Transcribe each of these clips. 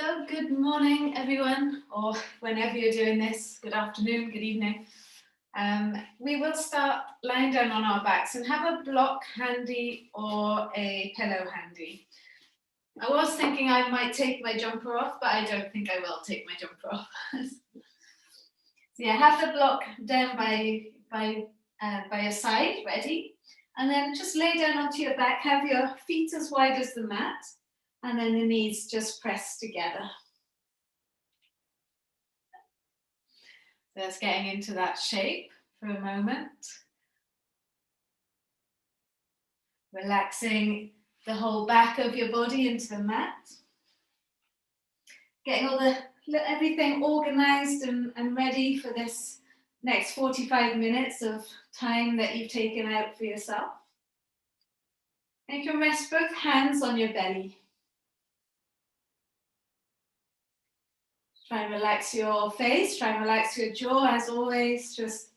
So good morning, everyone, or whenever you're doing this, good afternoon, good evening. We will start lying down on our backs and have a block handy or a pillow handy. I was thinking I might take my jumper off, but I don't think I will take my jumper off. So yeah, have the block down by your side, ready, and then just lay down onto your back. Have your feet as wide as the mat, and then the knees just press together. Just getting into that shape for a moment. Relaxing the whole back of your body into the mat. Getting everything organized and ready for this next 45 minutes of time that you've taken out for yourself. And you can rest both hands on your belly. Try and relax your face, try and relax your jaw as always, just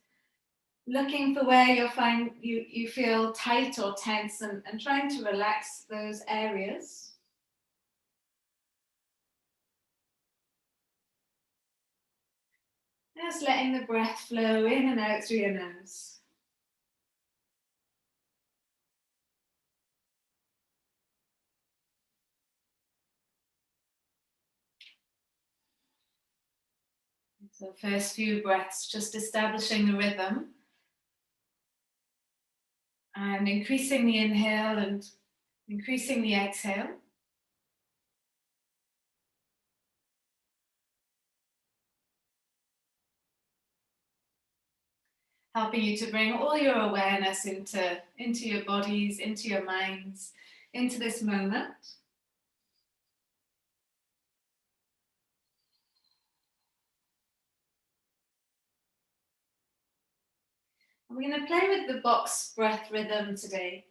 looking for where you feel tight or tense and trying to relax those areas. Just letting the breath flow in and out through your nose. So first few breaths, just establishing the rhythm and increasing the inhale and increasing the exhale. Helping you to bring all your awareness into your bodies, into your minds, into this moment. We're going to play with the box breath rhythm today.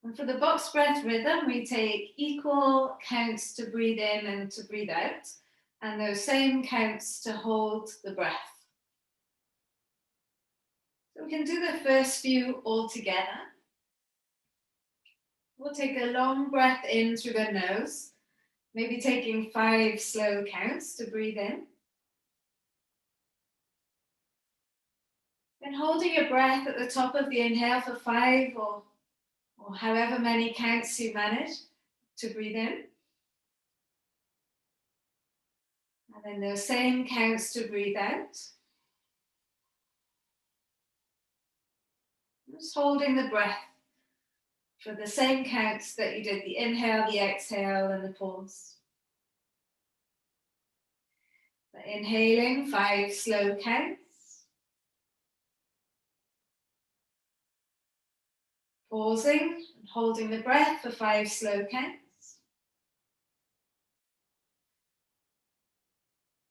And for the box breath rhythm, we take equal counts to breathe in and to breathe out, and those same counts to hold the breath. So we can do the first few all together. We'll take a long breath in through the nose, maybe taking 5 slow counts to breathe in. Then holding your breath at the top of the inhale for 5 or however many counts you manage to breathe in. And then those same counts to breathe out. Just holding the breath for the same counts that you did the inhale, the exhale, and the pause. So inhaling 5 slow counts. Pausing and holding the breath for 5 slow counts.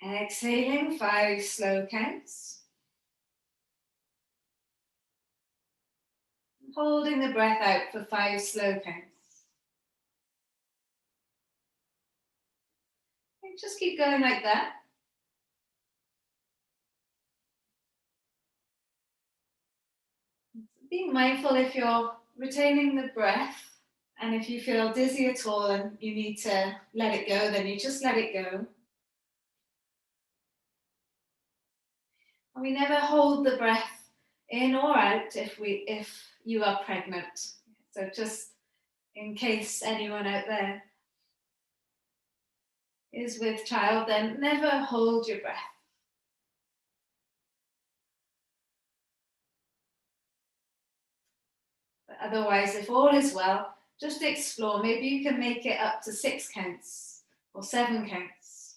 Exhaling 5 slow counts. Holding the breath out for 5 slow counts. And just keep going like that. Being mindful if you're retaining the breath, and if you feel dizzy at all and you need to let it go, then you just let it go. And we never hold the breath in or out if you are pregnant. So just in case anyone out there is with child, then never hold your breath. But otherwise, if all is well, just explore. Maybe you can make it up to 6 counts or 7 counts.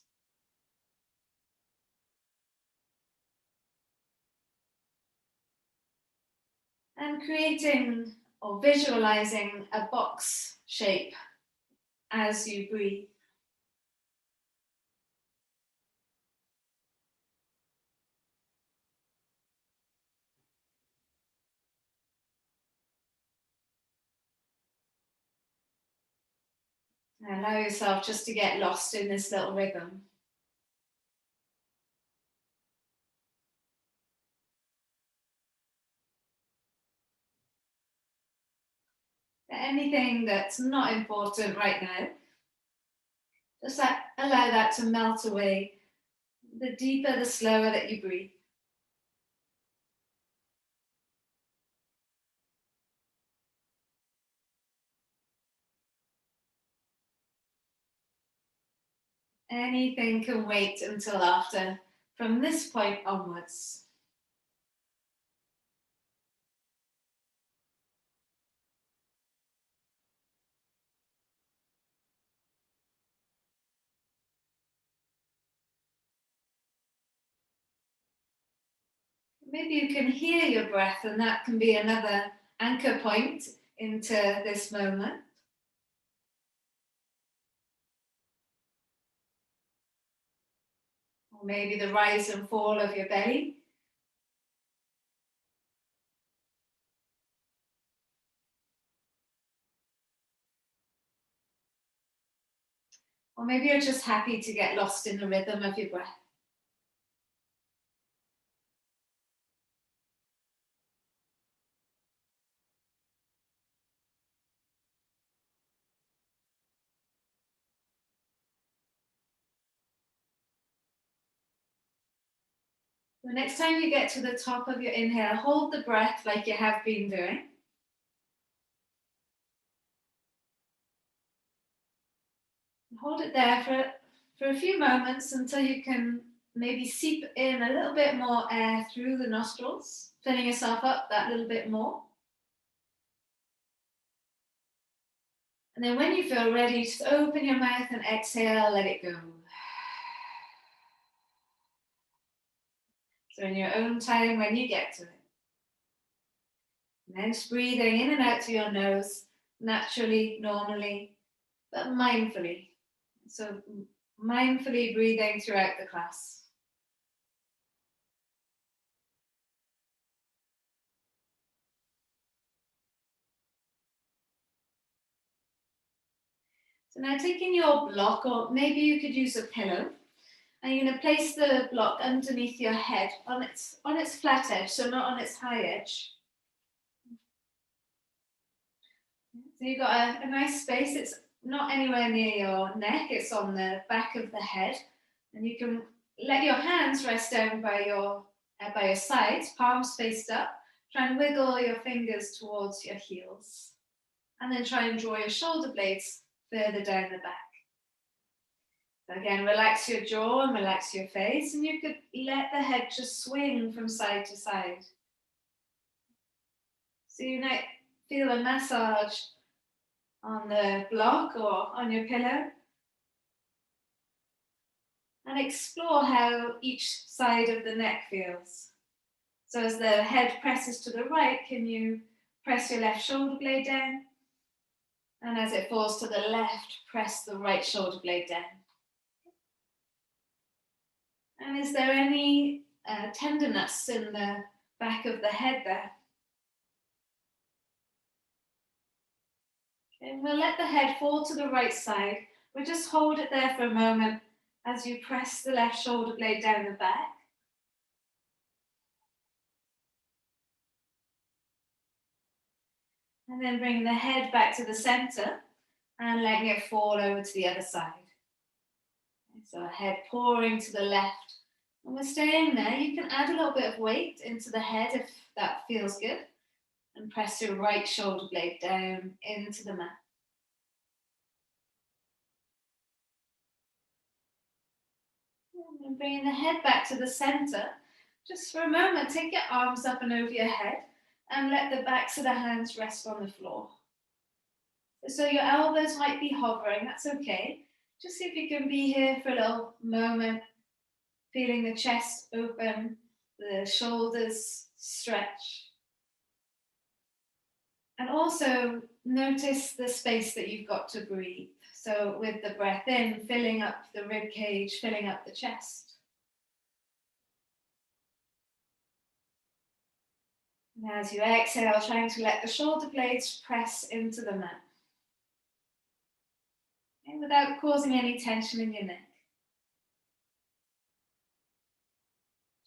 And creating or visualizing a box shape as you breathe. And allow yourself just to get lost in this little rhythm. Anything that's not important right now, just allow that to melt away. The deeper, the slower that you breathe. Anything can wait until after, from this point onwards. Maybe you can hear your breath, and that can be another anchor point into this moment. Or maybe the rise and fall of your belly. Or maybe you're just happy to get lost in the rhythm of your breath. The next time you get to the top of your inhale, hold the breath like you have been doing. Hold it there for a few moments until you can maybe seep in a little bit more air through the nostrils, filling yourself up that little bit more. And then when you feel ready, just open your mouth and exhale, let it go. So in your own time when you get to it. And then just breathing in and out through your nose, naturally, normally, but mindfully. So mindfully breathing throughout the class. So now taking your block, or maybe you could use a pillow, and you're going to place the block underneath your head on its flat edge, so not on its high edge. So you've got a nice space. It's not anywhere near your neck, it's on the back of the head. And you can let your hands rest down by your sides, palms faced up. Try and wiggle your fingers towards your heels. And then try and draw your shoulder blades further down the back. So again, relax your jaw and relax your face, and you could let the head just swing from side to side. So you might feel a massage on the block or on your pillow. And explore how each side of the neck feels. So as the head presses to the right, can you press your left shoulder blade down? And as it falls to the left, press the right shoulder blade down. And is there any tenderness in the back of the head there? And we'll let the head fall to the right side. We'll just hold it there for a moment as you press the left shoulder blade down the back. And then bring the head back to the center and letting it fall over to the other side. So head pouring to the left. And we're staying there. You can add a little bit of weight into the head if that feels good. And press your right shoulder blade down into the mat. And bringing the head back to the center. Just for a moment, take your arms up and over your head and let the backs of the hands rest on the floor. So your elbows might be hovering, that's okay. Just see if you can be here for a little moment, feeling the chest open, the shoulders stretch. And also notice the space that you've got to breathe. So with the breath in, filling up the rib cage, filling up the chest. And as you exhale, trying to let the shoulder blades press into the mat. Okay, without causing any tension in your neck.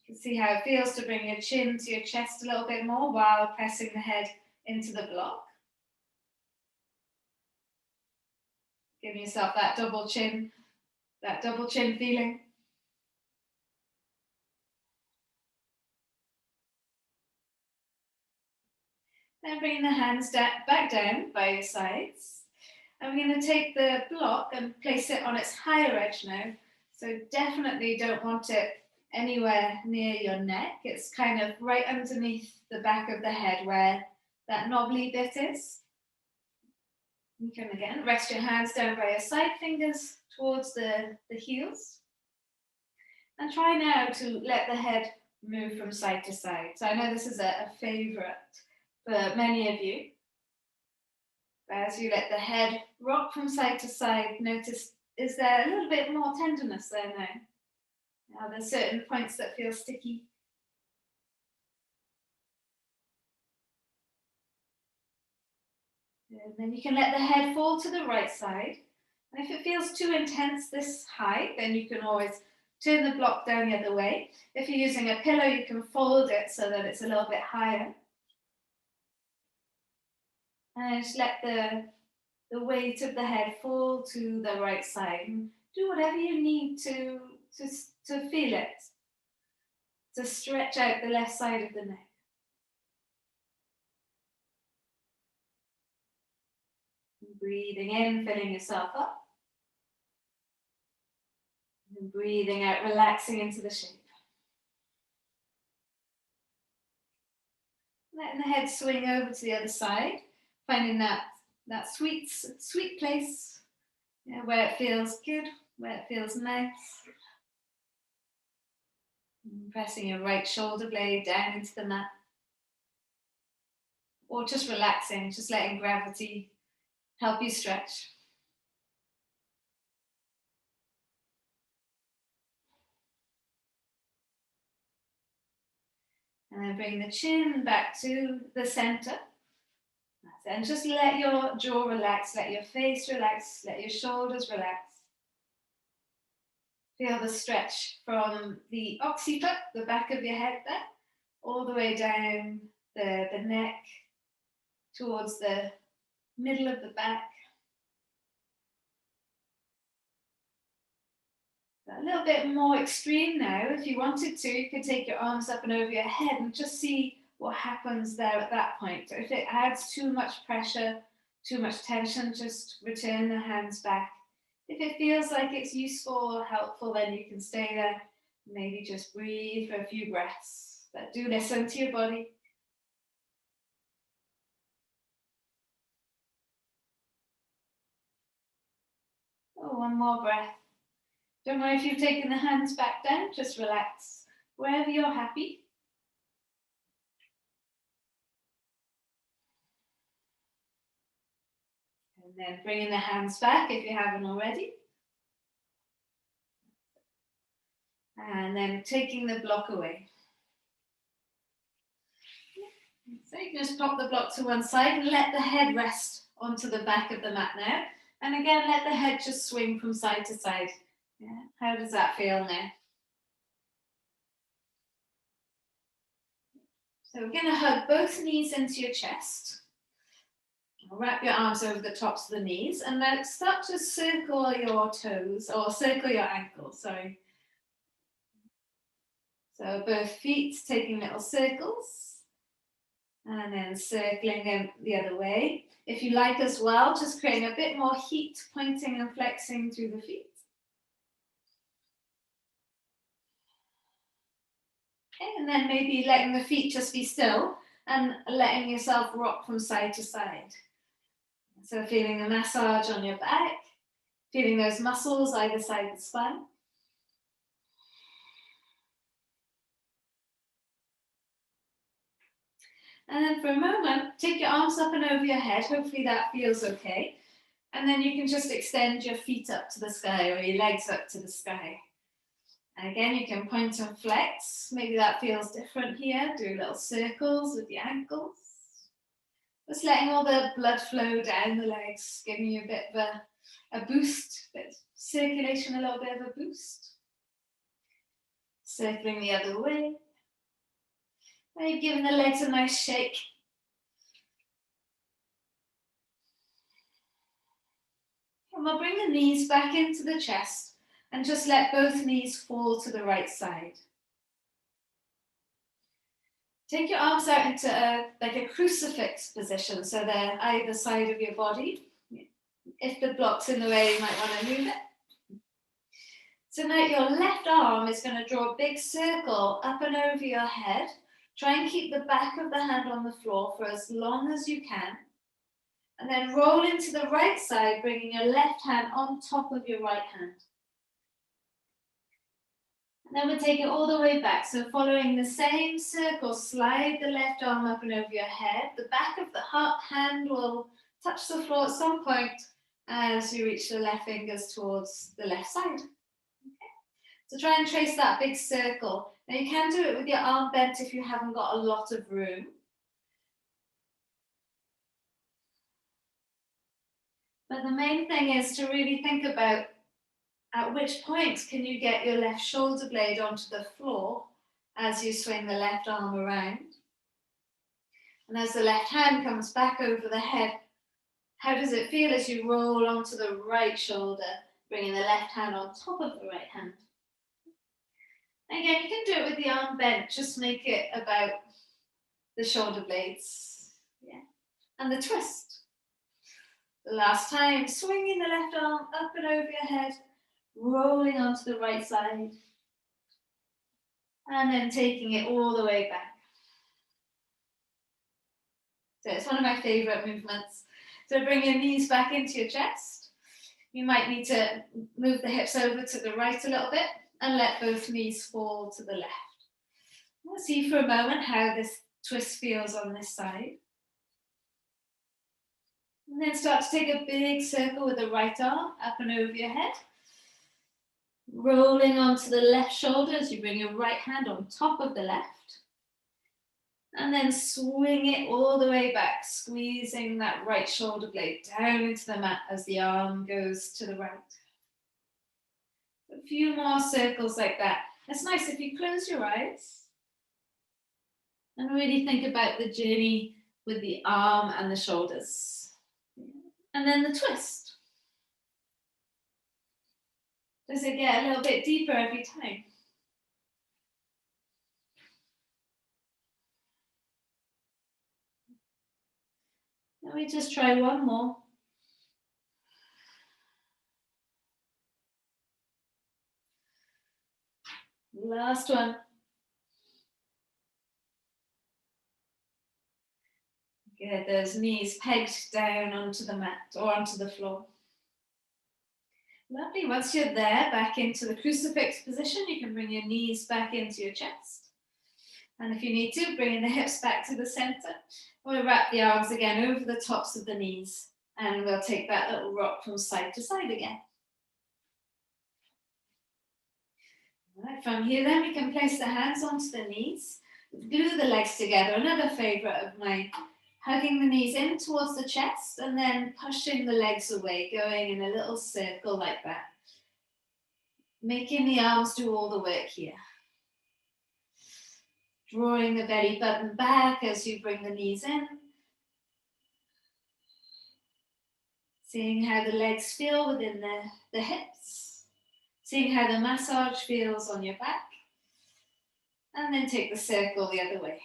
You can see how it feels to bring your chin to your chest a little bit more while pressing the head into the block. Giving yourself that double chin that double chin feeling. Then bring the hands back down by your sides. And we're going to take the block and place it on its higher edge now. So definitely don't want it anywhere near your neck. It's kind of right underneath the back of the head where that knobbly bit is. You can again rest your hands down by your side fingers towards the heels. And try now to let the head move from side to side. So I know this is a favorite for many of you. As you let the head rock from side to side, notice, is there a little bit more tenderness there now? Are there certain points that feel sticky? And then you can let the head fall to the right side. And if it feels too intense this high, then you can always turn the block down the other way. If you're using a pillow, you can fold it so that it's a little bit higher. And just let the weight of the head fall to the right side. And do whatever you need to feel it, to stretch out the left side of the neck. And breathing in, filling yourself up. And breathing out, relaxing into the shape. Letting the head swing over to the other side, finding that sweet place, where it feels good, where it feels nice. And pressing your right shoulder blade down into the mat. Or just relaxing, just letting gravity help you stretch. And then bring the chin back to the center. And just let your jaw relax, let your face relax, let your shoulders relax. Feel the stretch from the occiput, the back of your head there, all the way down the neck, towards the middle of the back. A little bit more extreme now. If you wanted to, you could take your arms up and over your head and just see what happens there at that point. If it adds too much pressure, too much tension, just return the hands back. If it feels like it's useful or helpful, then you can stay there. Maybe just breathe for a few breaths, but do listen to your body. Oh, one more breath. Don't worry if you've taken the hands back down, just relax wherever you're happy. And then bringing the hands back if you haven't already. And then taking the block away. So you can just pop the block to one side and let the head rest onto the back of the mat now. And again, let the head just swing from side to side. Yeah. How does that feel now? So we're going to hug both knees into your chest. Wrap your arms over the tops of the knees and then start to circle your toes, or circle your ankles, sorry. So both feet taking little circles and then circling them the other way. If you like as well, just creating a bit more heat, pointing and flexing through the feet. Okay, and then maybe letting the feet just be still and letting yourself rock from side to side. So feeling a massage on your back, feeling those muscles either side of the spine. And then for a moment, take your arms up and over your head. Hopefully that feels okay. And then you can just extend your feet up to the sky or your legs up to the sky. And again, you can point and flex. Maybe that feels different here. Do little circles with the ankles. Just letting all the blood flow down the legs, giving you a bit of a boost, bit of circulation, a little bit of a boost. Circling the other way. Maybe giving the legs a nice shake. And we'll bring the knees back into the chest And just let both knees fall to the right side. Take your arms out into like a crucifix position, so they're either side of your body. If the block's in the way, you might want to move it. So now your left arm is going to draw a big circle up and over your head. Try and keep the back of the hand on the floor for as long as you can. And then roll into the right side, bringing your left hand on top of your right hand. And then we'll take it all the way back. So following the same circle, slide the left arm up and over your head. The back of the hand will touch the floor at some point as you reach the left fingers towards the left side. Okay. So try and trace that big circle. Now you can do it with your arm bent if you haven't got a lot of room. But the main thing is to really think about at which point can you get your left shoulder blade onto the floor as you swing the left arm around. And as the left hand comes back over the head, how does it feel as you roll onto the right shoulder, bringing the left hand on top of the right hand? Again, you can do it with the arm bent, just make it about the shoulder blades. Yeah. And the twist. The last time, swinging the left arm up and over your head, rolling onto the right side, and then taking it all the way back. So it's one of my favorite movements. So bring your knees back into your chest. You might need to move the hips over to the right a little bit and let both knees fall to the left. We'll see for a moment how this twist feels on this side. And then start to take a big circle with the right arm up and over your head. Rolling onto the left shoulder as you bring your right hand on top of the left. And then swing it all the way back, squeezing that right shoulder blade down into the mat as the arm goes to the right. A few more circles like that. It's nice if you close your eyes and really think about the journey with the arm and the shoulders. And then the twist. Does it get a little bit deeper every time? Let me just try one more. Last one. Get those knees pegged down onto the mat or onto the floor. Lovely. Once you're there, back into the crucifix position, you can bring your knees back into your chest. And if you need to, bring the hips back to the center. We'll wrap the arms again over the tops of the knees. And we'll take that little rock from side to side again. All right, from here then, we can place the hands onto the knees. Glue the legs together. Another favorite of mine. Hugging the knees in towards the chest and then pushing the legs away, going in a little circle like that. Making the arms do all the work here. Drawing the belly button back as you bring the knees in. Seeing how the legs feel within the hips. Seeing how the massage feels on your back. And then take the circle the other way.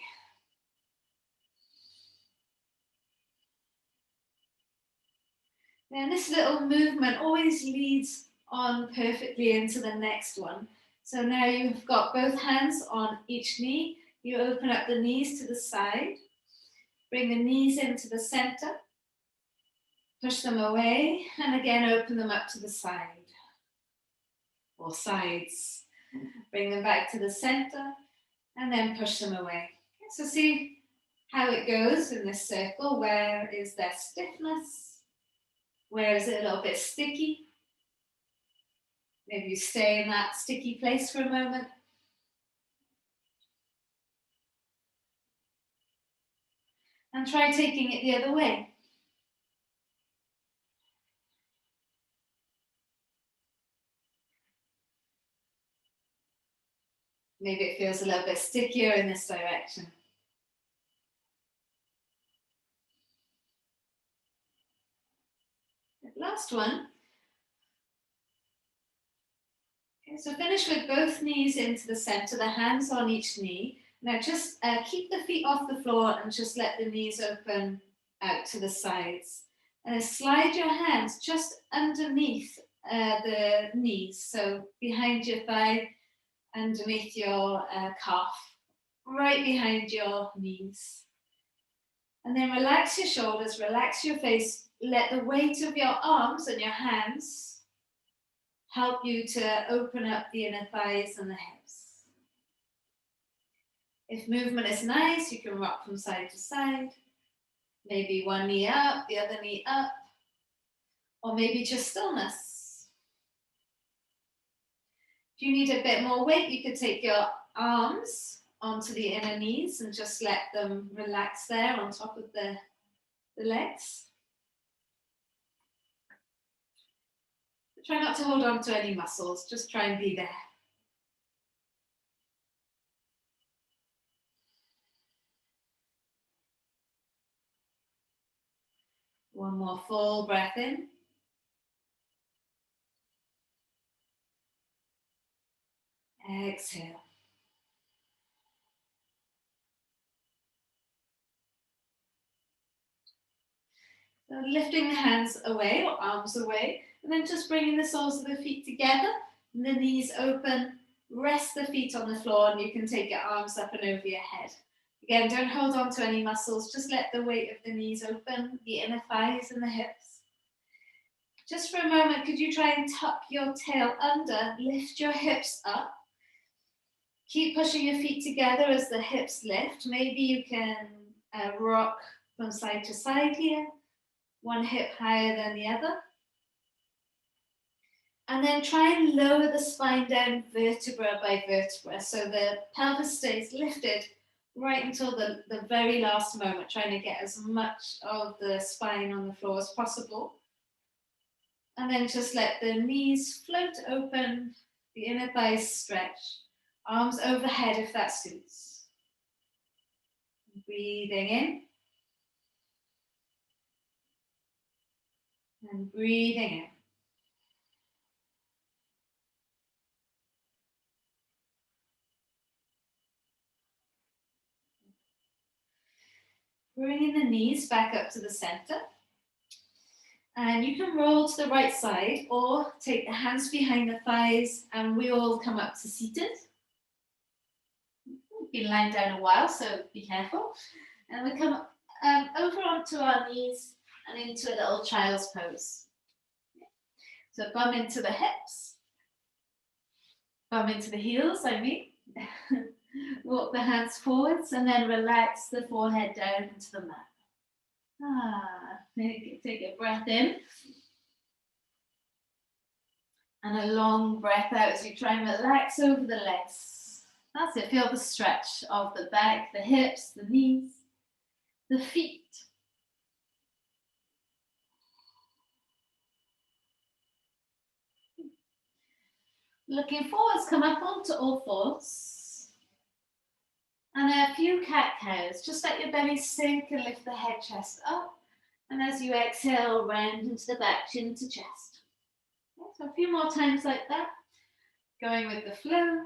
And this little movement always leads on perfectly into the next one. So now you've got both hands on each knee. You open up the knees to the side. Bring the knees into the center. Push them away. And again, open them up to the side. Or sides. Bring them back to the center. And then push them away. Okay, so see how it goes in this circle. Where is there stiffness? Where is it a little bit sticky? Maybe you stay in that sticky place for a moment. And try taking it the other way. Maybe it feels a little bit stickier in this direction. Last one. Okay, so finish with both knees into the center, the hands on each knee. Now just keep the feet off the floor and just let the knees open out to the sides. And then slide your hands just underneath the knees, so behind your thigh, underneath your calf, right behind your knees. And then relax your shoulders, relax your face, let the weight of your arms and your hands help you to open up the inner thighs and the hips. If movement is nice, you can rock from side to side. Maybe one knee up, the other knee up, or maybe just stillness. If you need a bit more weight, you could take your arms onto the inner knees and just let them relax there on top of the legs. Try not to hold on to any muscles, just try and be there. One more full breath in. Exhale. So lifting the hands away or arms away, and then just bringing the soles of the feet together, and the knees open. Rest the feet on the floor, and you can take your arms up and over your head. Again, don't hold on to any muscles, just let the weight of the knees open, the inner thighs and the hips. Just for a moment, could you try and tuck your tail under, lift your hips up. Keep pushing your feet together as the hips lift. Maybe you can rock from side to side here, one hip higher than the other. And then try and lower the spine down vertebra by vertebra, so the pelvis stays lifted right until the very last moment, trying to get as much of the spine on the floor as possible. And then just let the knees float open, the inner thighs stretch, arms overhead if that suits. Breathing in. And breathing in. Bringing the knees back up to the center. And you can roll to the right side or take the hands behind the thighs and we all come up to seated. We've been lying down a while, so be careful. And we come over onto our knees and into a little child's pose. So bum into the hips, bum into the heels, I mean. Walk the hands forwards and then relax the forehead down into the mat. Take a breath in. And a long breath out as you try and relax over the legs. That's it, feel the stretch of the back, the hips, the knees, the feet. Looking forwards, come up onto all fours. And a few cat-cows. Just let your belly sink and lift the head, chest up. And as you exhale, round into the back, chin to chest. Okay, so a few more times like that. Going with the flow.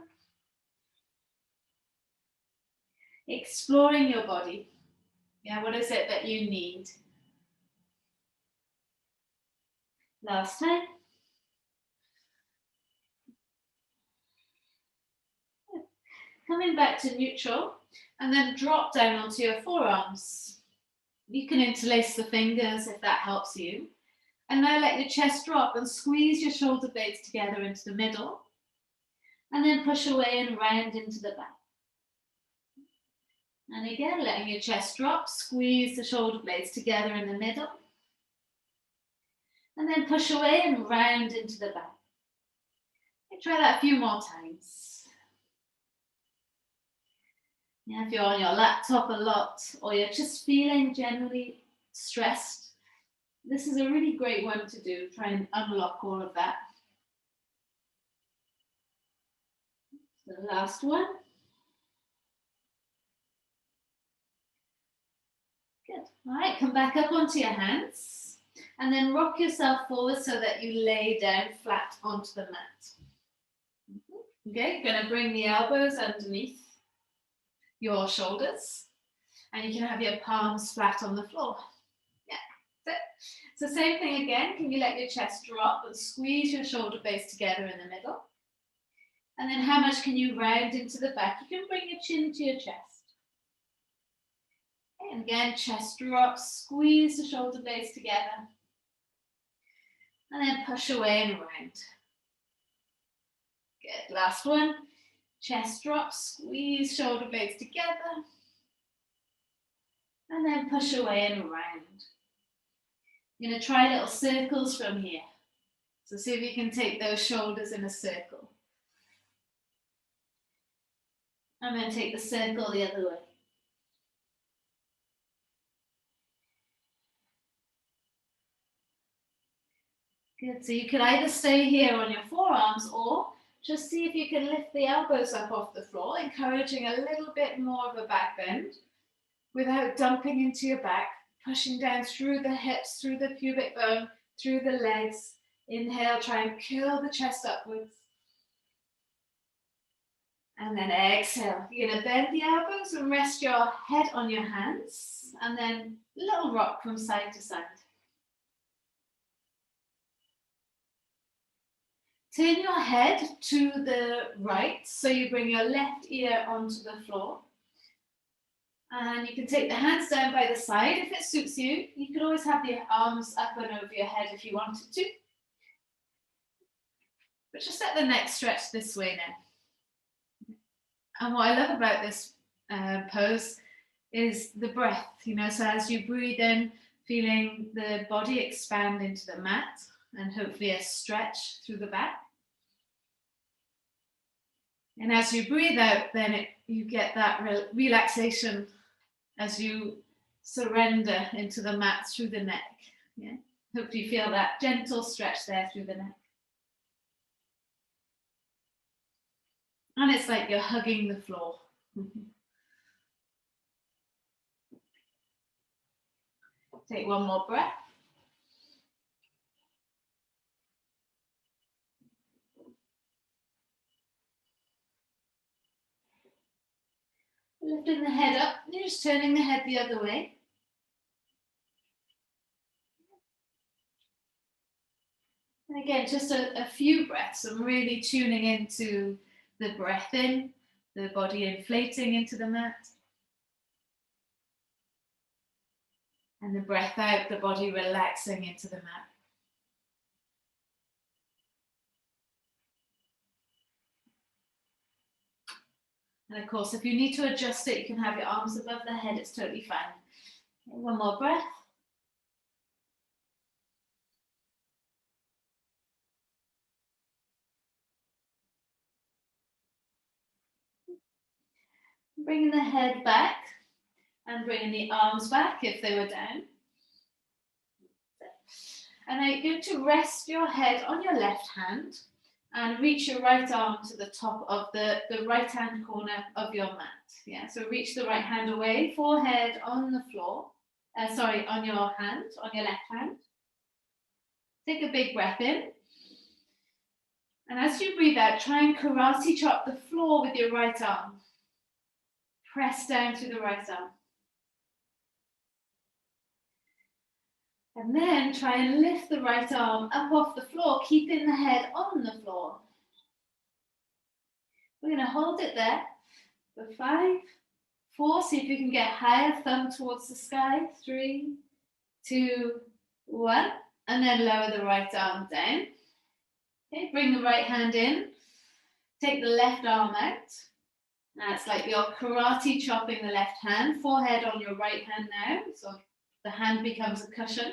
Exploring your body. Yeah, what is it that you need? Last time. Coming back to neutral and then drop down onto your forearms. You can interlace the fingers if that helps you. And now let your chest drop and squeeze your shoulder blades together into the middle. And then push away and round into the back. And again, letting your chest drop, squeeze the shoulder blades together in the middle. And then push away and round into the back. Okay, try that a few more times. Yeah, if you're on your laptop a lot or you're just feeling generally stressed, this is a really great one to do. Try and unlock all of that. The last one. Good. All right, come back up onto your hands and then rock yourself forward so that you lay down flat onto the mat. Okay, you're going to bring the elbows underneath your shoulders, and you can have your palms flat on the floor. Yeah, that's it. So same thing again. Can you let your chest drop and squeeze your shoulder blades together in the middle? And then how much can you round into the back? You can bring your chin to your chest. Okay, and again, chest drops, squeeze the shoulder blades together. And then push away and round. Good, last one. Chest drops, squeeze shoulder blades together. And then push away and round. You're going to try little circles from here. So see if you can take those shoulders in a circle. And then take the circle the other way. Good, so you could either stay here on your forearms or just see if you can lift the elbows up off the floor, encouraging a little bit more of a back bend without dumping into your back, pushing down through the hips, through the pubic bone, through the legs. Inhale, try and curl the chest upwards. And then exhale. You're going to bend the elbows and rest your head on your hands. And then little rock from side to side. Turn your head to the right, so you bring your left ear onto the floor. And you can take the hands down by the side if it suits you. You could always have the arms up and over your head if you wanted to. But just let the neck stretch this way now. And what I love about this pose is the breath, so as you breathe in, feeling the body expand into the mat and hopefully a stretch through the back. And as you breathe out, then you get that relaxation as you surrender into the mat through the neck. Yeah? Hope you feel that gentle stretch there through the neck. And it's like you're hugging the floor. Take one more breath. Lifting the head up, you're just turning the head the other way. And again, just a few breaths. I'm really tuning into the breath in, the body inflating into the mat. And the breath out, the body relaxing into the mat. And of course, if you need to adjust it, you can have your arms above the head, it's totally fine. Okay, one more breath. Bringing the head back and bringing the arms back if they were down. And now you're going to rest your head on your left hand and reach your right arm to the top of the right hand corner of your mat. Yeah, so reach the right hand away, forehead on the floor. On your hand, on your left hand. Take a big breath in. And as you breathe out, try and karate chop the floor with your right arm. Press down to the right arm. And then try and lift the right arm up off the floor, keeping the head on the floor. We're going to hold it there for 5, 4. See if you can get higher, thumb towards the sky. 3, 2, 1. And then lower the right arm down. Okay, bring the right hand in. Take the left arm out. Now it's like you're karate chopping the left hand. Forehead on your right hand now. So the hand becomes a cushion.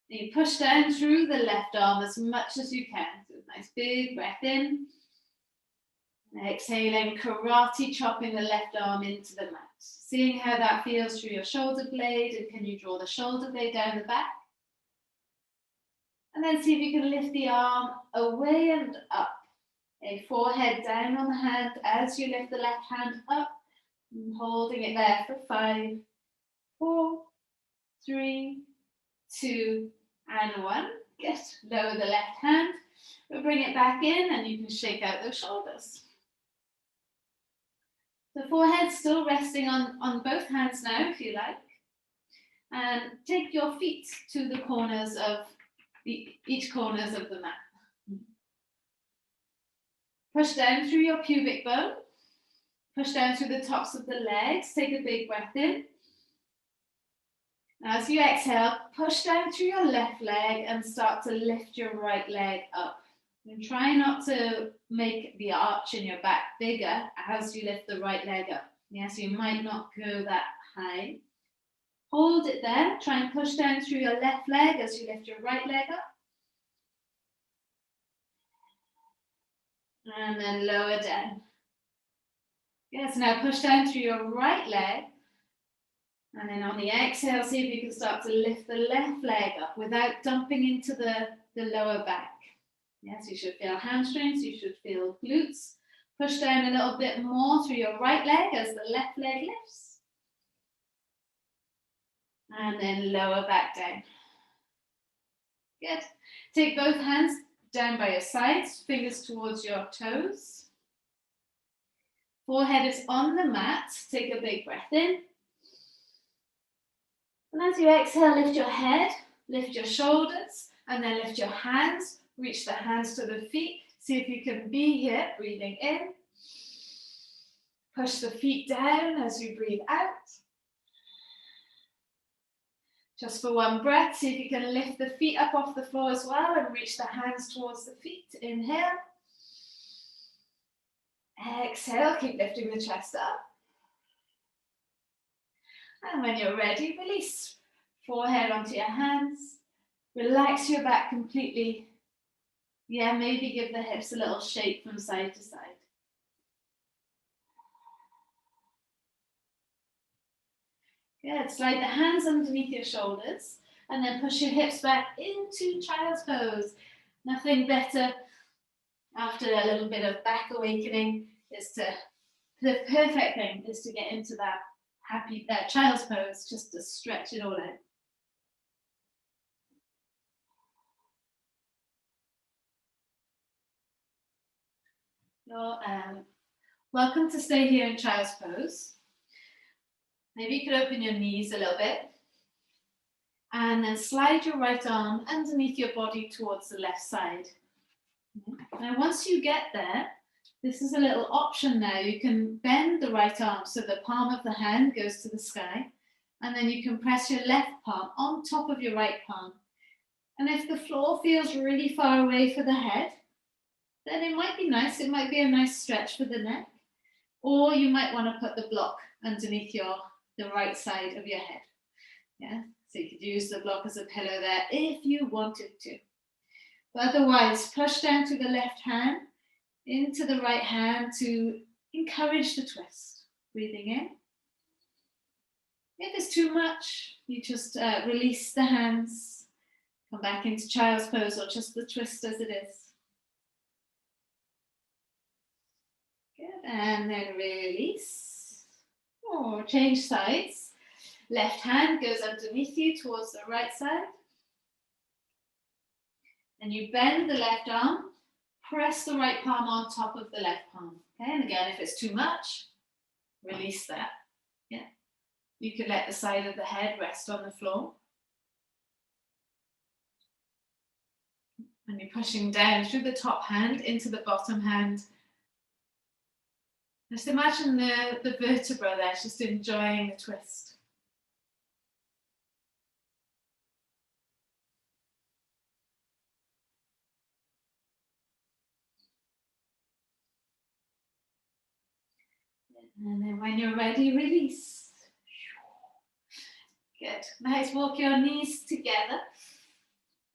And you push down through the left arm as much as you can. So nice big breath in. And exhaling, karate chopping the left arm into the mat. Seeing how that feels through your shoulder blade, and can you draw the shoulder blade down the back? And then see if you can lift the arm away and up. A forehead down on the hand as you lift the left hand up. And holding it there for 5, 4, 3, 2, and 1. Good. Lower the left hand. We'll bring it back in and you can shake out those shoulders. The forehead still resting on both hands now, if you like. And take your feet to the corners of each corners of the mat. Push down through your pubic bone. Push down through the tops of the legs. Take a big breath in. Now, as you exhale, push down through your left leg and start to lift your right leg up. And try not to make the arch in your back bigger as you lift the right leg up. Yes, you might not go that high. Hold it there. Try and push down through your left leg as you lift your right leg up. And then lower down. Yes, now push down through your right leg. And then on the exhale, see if you can start to lift the left leg up without dumping into the lower back. Yes, you should feel hamstrings, you should feel glutes. Push down a little bit more through your right leg as the left leg lifts. And then lower back down. Good. Take both hands down by your sides, fingers towards your toes. Forehead is on the mat. Take a big breath in. And as you exhale, lift your head, lift your shoulders, and then lift your hands. Reach the hands to the feet. See if you can be here, breathing in. Push the feet down as you breathe out. Just for one breath, see if you can lift the feet up off the floor as well and reach the hands towards the feet. Inhale. Exhale, keep lifting the chest up. And when you're ready, release. Forehead onto your hands. Relax your back completely. Yeah, maybe give the hips a little shake from side to side. Good. Slide the hands underneath your shoulders and then push your hips back into child's pose. Nothing better after a little bit of back awakening the perfect thing is to get into that happy child's pose, just to stretch it all out. You're welcome to stay here in child's pose. Maybe you could open your knees a little bit and then slide your right arm underneath your body towards the left side. Now, once you get there, this is a little option now. You can bend the right arm so the palm of the hand goes to the sky, and then you can press your left palm on top of your right palm. And if the floor feels really far away for the head, then it might be nice. It might be a nice stretch for the neck. Or you might want to put the block underneath the right side of your head. Yeah, so you could use the block as a pillow there if you wanted to. But otherwise, push down to the left hand, into the right hand to encourage the twist. Breathing in. If it's too much, you just release the hands, come back into child's pose or just the twist as it is. Good, and then release. Or change sides. Left hand goes underneath you towards the right side. And you bend the left arm, press the right palm on top of the left palm. Okay, and again, if it's too much, release that. Yeah. You can let the side of the head rest on the floor. And you're pushing down through the top hand into the bottom hand. Just imagine the vertebra there, just enjoying the twist. And then when you're ready, release. Good. Nice, walk your knees together.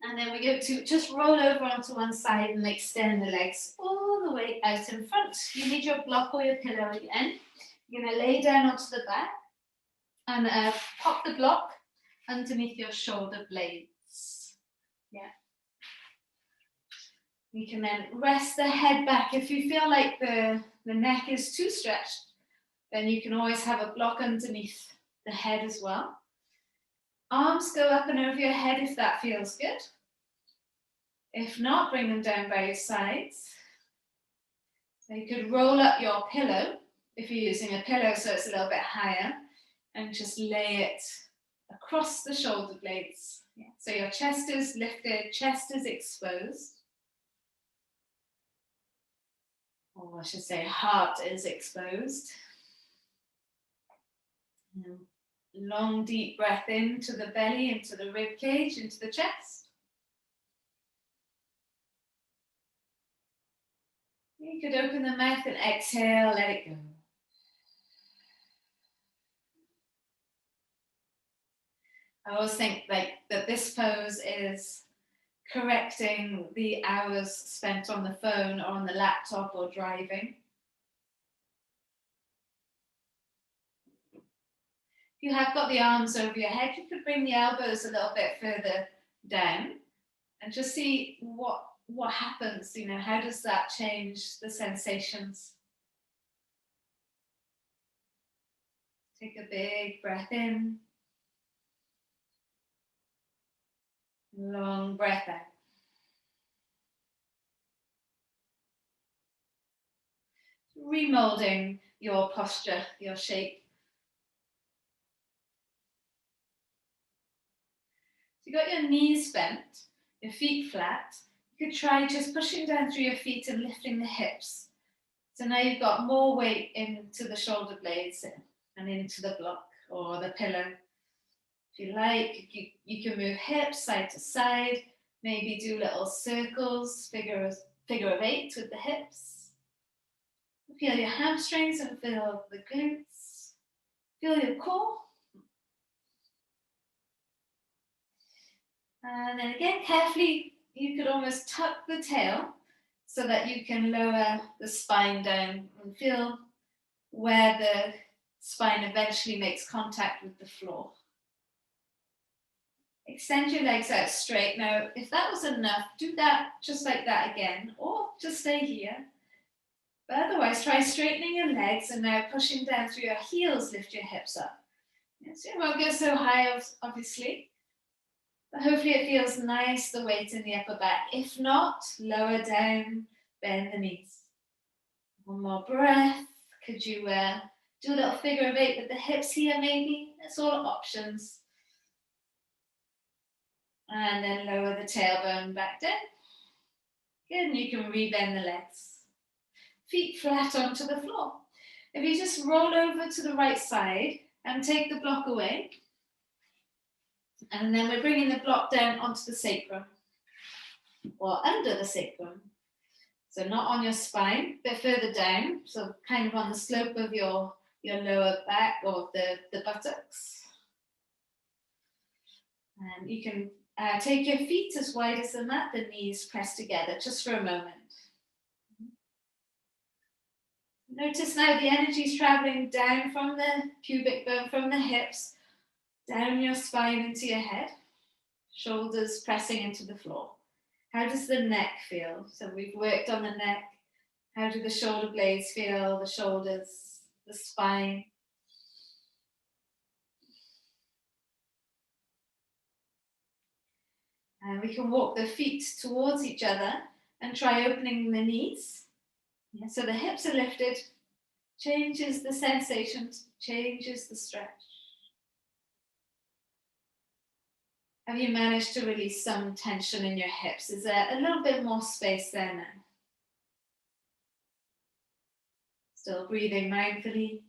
And then we go to just roll over onto one side and extend the legs all the way out in front. You need your block or your pillow again. You're going to lay down onto the back and pop the block underneath your shoulder blades. Yeah. You can then rest the head back. If you feel like the neck is too stretched, then you can always have a block underneath the head as well. Arms go up and over your head if that feels good. If not, bring them down by your sides. So you could roll up your pillow if you're using a pillow so it's a little bit higher, and just lay it across the shoulder blades. Yeah. So your chest is lifted, chest is exposed. Or I should say heart is exposed. Long deep breath into the belly, into the rib cage, into the chest. You could open the mouth and exhale, let it go. I always think that this pose is correcting the hours spent on the phone or on the laptop or driving. If you have got the arms over your head, you could bring the elbows a little bit further down and just see what happens, how does that change the sensations? Take a big breath in. Long breath out. Remolding your posture, your shape. So you got your knees bent, your feet flat. You could try just pushing down through your feet and lifting the hips. So now you've got more weight into the shoulder blades and into the block or the pillow. If you like, you can move hips side to side, maybe do little circles, figure of 8 with the hips. Feel your hamstrings and feel the glutes. Feel your core. And then again, carefully, you could almost tuck the tail so that you can lower the spine down and feel where the spine eventually makes contact with the floor. Extend your legs out straight. Now, if that was enough, do that just like that again, or just stay here. But otherwise, try straightening your legs and now pushing down through your heels, lift your hips up. So you won't go so high, obviously, but hopefully it feels nice, the weight in the upper back. If not, lower down, bend the knees. One more breath. Could you do a little figure of 8 with the hips here, maybe? It's all options. And then lower the tailbone back down. Good, and you can rebend the legs. Feet flat onto the floor. If you just roll over to the right side and take the block away, and then we're bringing the block down onto the sacrum or under the sacrum. So not on your spine, a bit further down, so kind of on the slope of your lower back or the buttocks. And you can take your feet as wide as the mat, the knees pressed together, just for a moment. Notice now the energy is traveling down from the pubic bone, from the hips, down your spine into your head, shoulders pressing into the floor. How does the neck feel? So we've worked on the neck. How do the shoulder blades feel, the shoulders, the spine? And we can walk the feet towards each other and try opening the knees. Yeah, so the hips are lifted, changes the sensations, changes the stretch. Have you managed to release some tension in your hips? Is there a little bit more space there now? Still breathing mindfully.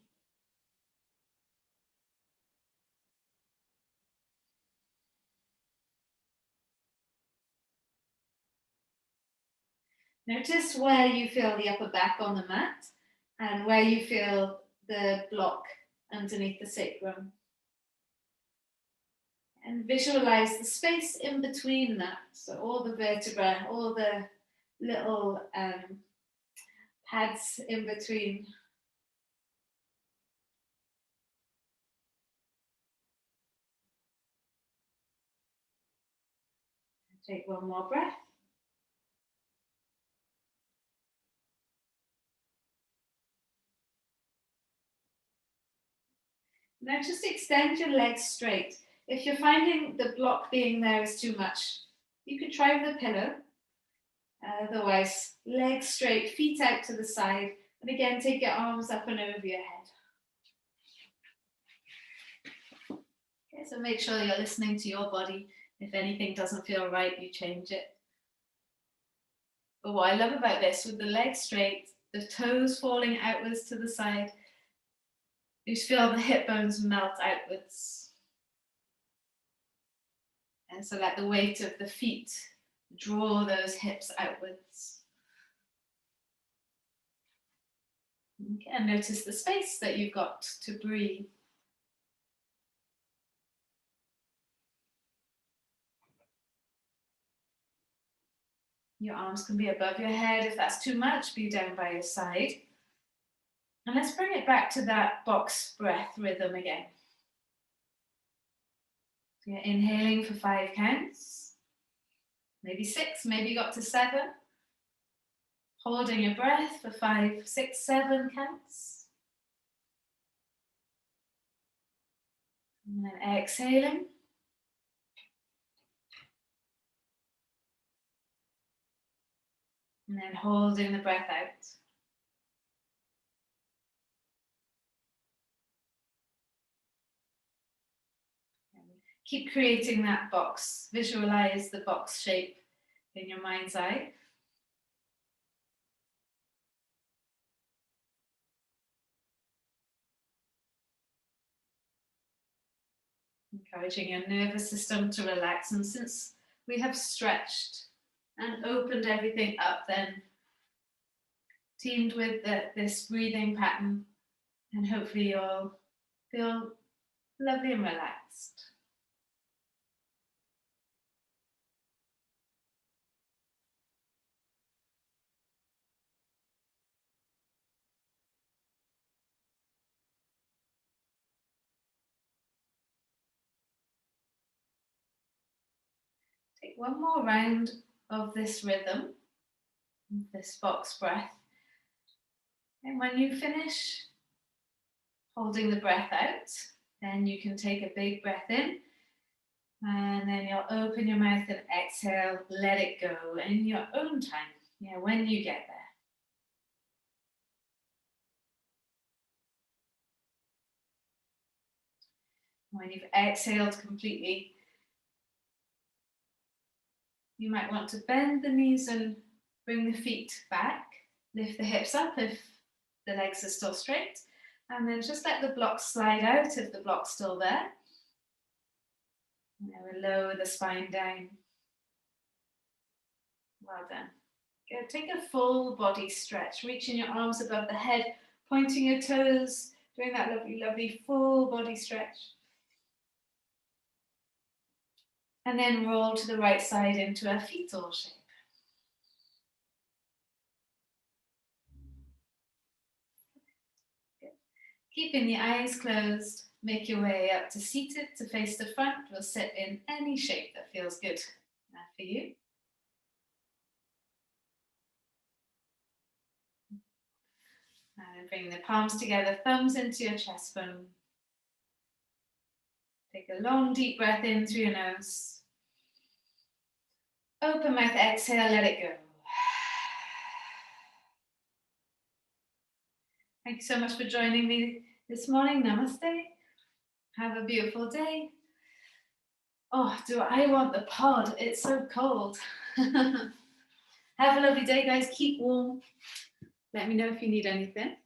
Notice where you feel the upper back on the mat and where you feel the block underneath the sacrum. And visualize the space in between that. So all the vertebrae, all the little pads in between. Take one more breath. Now just extend your legs straight. If you're finding the block being there is too much, you could try with a pillow, Otherwise, legs straight, feet out to the side. And again, take your arms up and over your head. Okay, so make sure you're listening to your body. If anything doesn't feel right, you change it. But what I love about this, with the legs straight, the toes falling outwards to the side, you feel the hip bones melt outwards. And so let the weight of the feet draw those hips outwards. Okay, and notice the space that you've got to breathe. Your arms can be above your head. If that's too much, be down by your side. And let's bring it back to that box breath rhythm again. So you're inhaling for 5 counts, maybe 6, maybe you got to 7. Holding your breath for 5, 6, 7 counts. And then exhaling. And then holding the breath out. Keep creating that box. Visualize the box shape in your mind's eye. Encouraging your nervous system to relax. And since we have stretched and opened everything up, then teamed with this breathing pattern, and hopefully you'll feel lovely and relaxed. Take one more round of this rhythm, this box breath. And when you finish holding the breath out, then you can take a big breath in, and then you'll open your mouth and exhale, let it go in your own time, when you get there. When you've exhaled completely, you might want to bend the knees and bring the feet back, lift the hips up if the legs are still straight, and then just let the block slide out if the block's still there. And then we'll lower the spine down. Well done. Good. Take a full body stretch, reaching your arms above the head, pointing your toes, doing that lovely, lovely full body stretch. And then roll to the right side into a fetal shape. Good. Keeping the eyes closed, make your way up to seated, to face the front. We'll sit in any shape that feels good for you. And bring the palms together, thumbs into your chest bone. Take a long, deep breath in through your nose. Open mouth, exhale, let it go. Thank you so much for joining me this morning. Namaste. Have a beautiful day. Oh, do I want the pod? It's so cold. Have a lovely day, guys. Keep warm. Let me know if you need anything.